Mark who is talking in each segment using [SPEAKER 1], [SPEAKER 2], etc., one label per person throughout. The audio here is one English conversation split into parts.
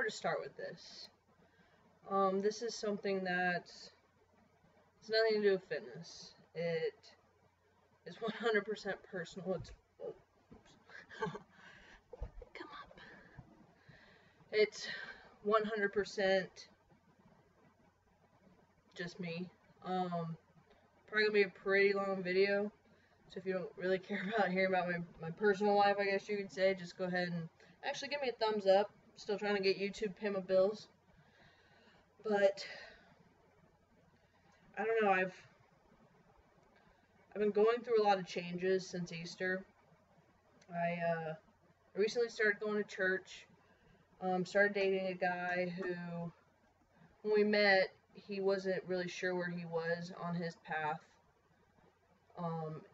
[SPEAKER 1] to start with this. This is something that's it's nothing to do with fitness. It is 100% personal. It's come up. It's 100% just me. Probably gonna be a pretty long video. So if you don't really care about hearing about my personal life, I guess you could say, just go ahead and actually give me a thumbs up. Still trying to get YouTube pay my bills. But I don't know, I've been going through a lot of changes since Easter. I recently started going to church. Started dating a guy who, when we met, he wasn't really sure where he was on his path.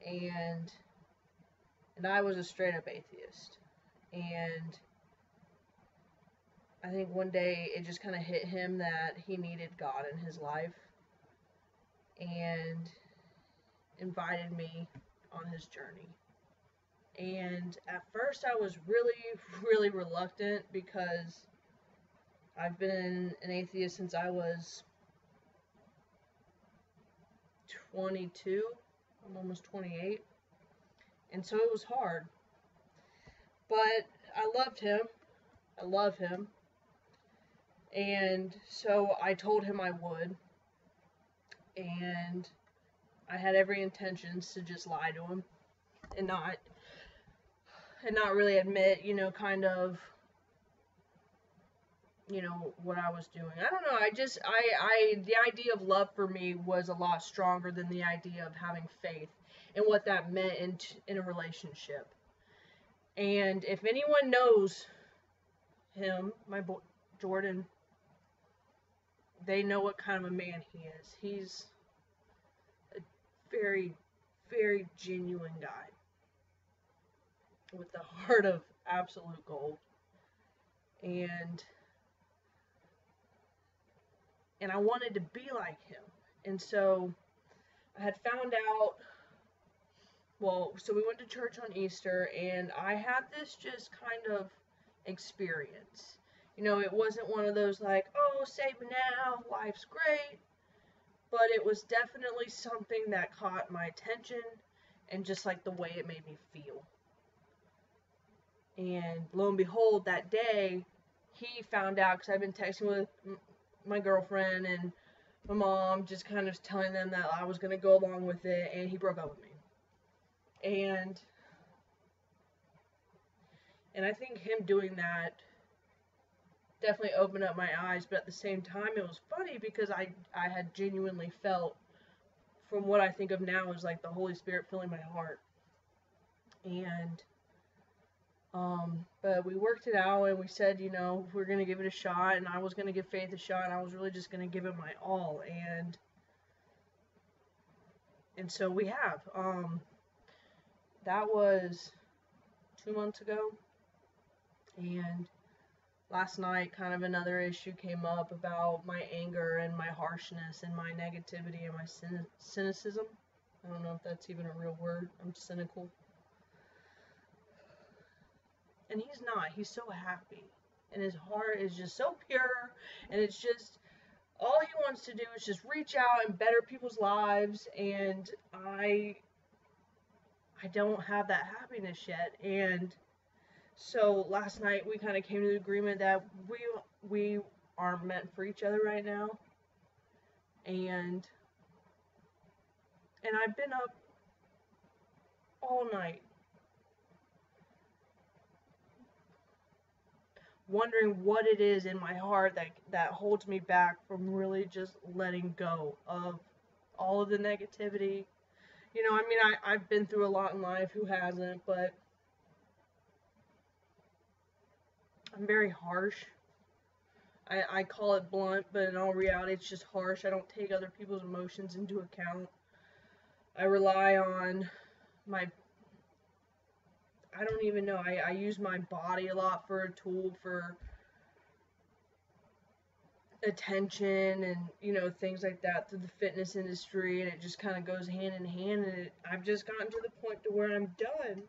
[SPEAKER 1] And I was a straight up atheist. And I think one day it just kind of hit him that he needed God in his life and invited me on his journey. And at first I was really reluctant because I've been an atheist since I was 22. I'm almost 28. And so it was hard. But I loved him. I love him. And so I told him I would. And I had every intentions to just lie to him and not really admit, kind of, what I was doing. I don't know. The idea of love for me was a lot stronger than the idea of having faith and what that meant in a relationship. And if anyone knows him, my boy Jordan, they know what kind of a man he is. He's a very, very genuine guy with the heart of absolute gold. And I wanted to be like him. And so I had found out, so we went to church on Easter, and I had this just kind of experience. It wasn't one of those like, oh, save me now, life's great. But it was definitely something that caught my attention and just like the way it made me feel. And lo and behold, that day, he found out, because I've been texting with my girlfriend and my mom, just kind of telling them that I was going to go along with it, and he broke up with me. And I think him doing that definitely opened up my eyes, but at the same time, it was funny because I had genuinely felt, from what I think of now as like the Holy Spirit filling my heart. And but we worked it out, and we said, we're going to give it a shot, and I was going to give Faith a shot, and I was really just going to give it my all, and so we have. That was 2 months ago, and last night kind of another issue came up about my anger and my harshness and my negativity and my cynicism. I don't know if that's even a real word. I'm cynical. And he's not. He's so happy. And his heart is just so pure. And it's just, all he wants to do is just reach out and better people's lives. And I don't have that happiness yet. And so last night we kind of came to the agreement that we aren't meant for each other right now. And I've been up all night wondering what it is in my heart that holds me back from really just letting go of all of the negativity. I've been through a lot in life, who hasn't, but I'm very harsh. I call it blunt, but in all reality, it's just harsh. I don't take other people's emotions into account. I rely on I don't even know. I use my body a lot for a tool for attention and, things like that through the fitness industry, and it just kind of goes hand in hand, and I've just gotten to the point to where I'm done.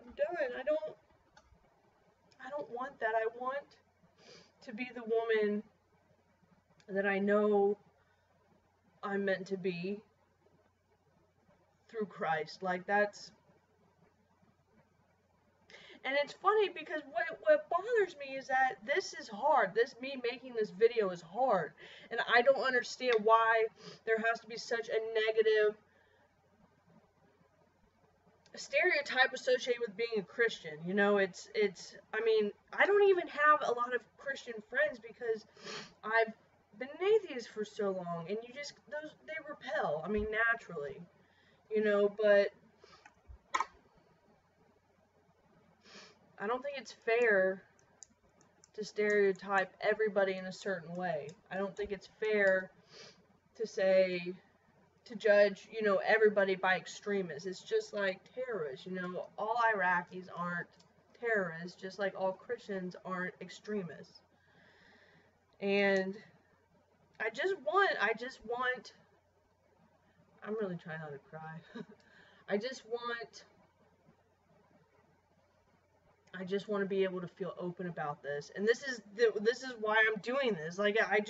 [SPEAKER 1] I'm done. I want that. I want to be the woman that I know I'm meant to be through Christ. Like, that's, and it's funny because what bothers me is that this is hard. Me making this video is hard. And I don't understand why there has to be such a negative stereotype associated with being a Christian. You know, I mean, I don't even have a lot of Christian friends because I've been an atheist for so long, and they repel. I mean, naturally, you know, but I don't think it's fair to stereotype everybody in a certain way. I don't think it's fair to judge, you know, everybody by extremists. It's just like terrorists, you know, all Iraqis aren't terrorists, just like all Christians aren't extremists. And I just want, I'm really trying not to cry. I just want to be able to feel open about this. And this is why I'm doing this. Like, I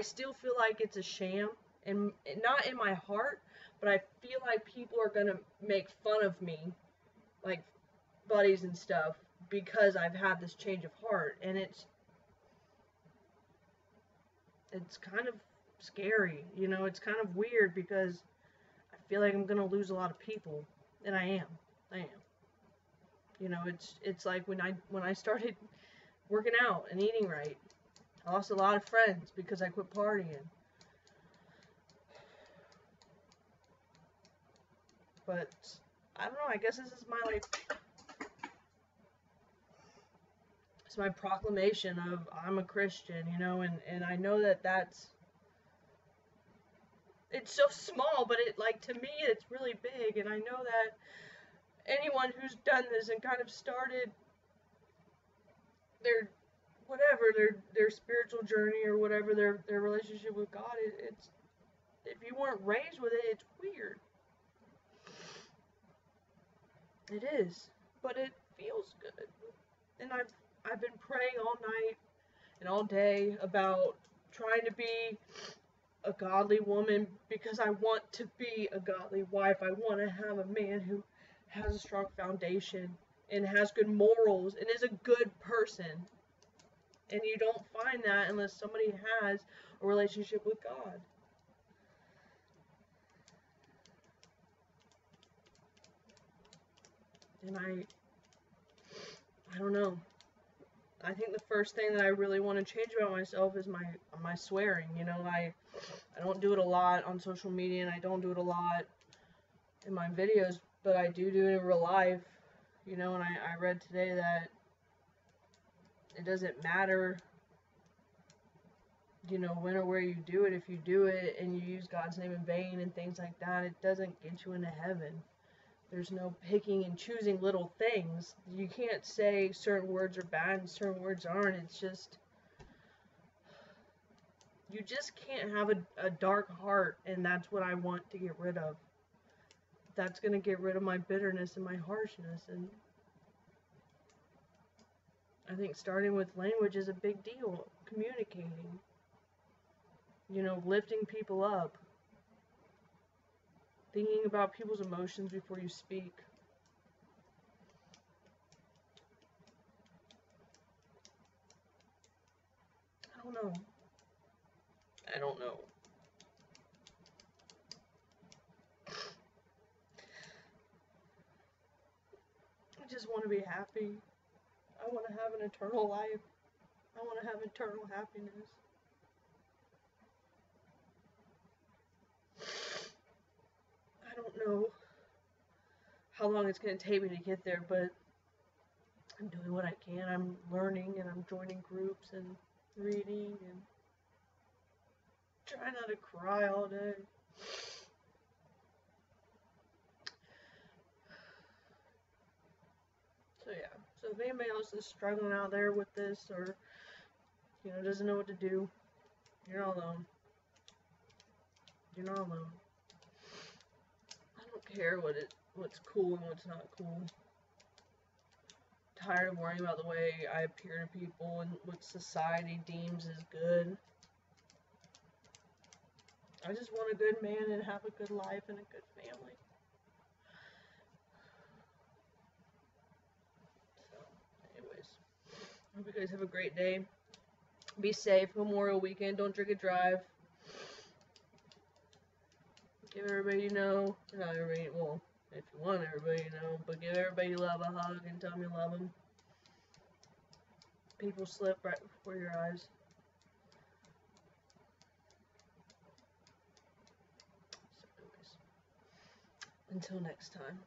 [SPEAKER 1] still feel like it's a sham, and not in my heart, but I feel like people are going to make fun of me, like buddies and stuff, because I've had this change of heart. And it's kind of scary, you know, it's kind of weird because I feel like I'm going to lose a lot of people, and I am. You know, it's like when I started working out and eating right, I lost a lot of friends because I quit partying. But I don't know, I guess this is it's my proclamation of I'm a Christian, you know, and I know it's so small, but to me it's really big, and I know that anyone who's done this and kind of started their their spiritual journey or whatever, their relationship with God, it's if you weren't raised with it, it's weird. It is, but it feels good. And I've been praying all night and all day about trying to be a godly woman because I want to be a godly wife. I want to have a man who has a strong foundation and has good morals and is a good person. And you don't find that unless somebody has a relationship with God. And I don't know. I think the first thing that I really want to change about myself is my swearing. You know, I don't do it a lot on social media, and I don't do it a lot in my videos, but I do it in real life. You know, and I read today that it doesn't matter, you know, when or where you do it. If you do it and you use God's name in vain and things like that, it doesn't get you into heaven. There's no picking and choosing little things. You can't say certain words are bad and certain words aren't. It's just, you just can't have a dark heart, and that's what I want to get rid of. That's going to get rid of my bitterness and my harshness, and I think starting with language is a big deal. Communicating, you know, lifting people up. Thinking about people's emotions before you speak. I don't know. I just want to be happy. I want to have an eternal life. I want to have eternal happiness. I don't know how long it's going to take me to get there, but I'm doing what I can. I'm learning, and I'm joining groups and reading and trying not to cry all day. So yeah, so if anybody else is struggling out there with this, or, you know, doesn't know what to do, you're not alone. You're not alone. I don't care what's cool and what's not cool. tired of worrying about the way I appear to people and what society deems as good. I just want a good man and have a good life and a good family. So, anyways, hope you guys have a great day. Be safe. Memorial weekend. Don't drink and drive. Give everybody you know. Not everybody, well, if you want everybody to know, but give everybody you love a hug and tell them you love them. People slip right before your eyes. So anyways, until next time.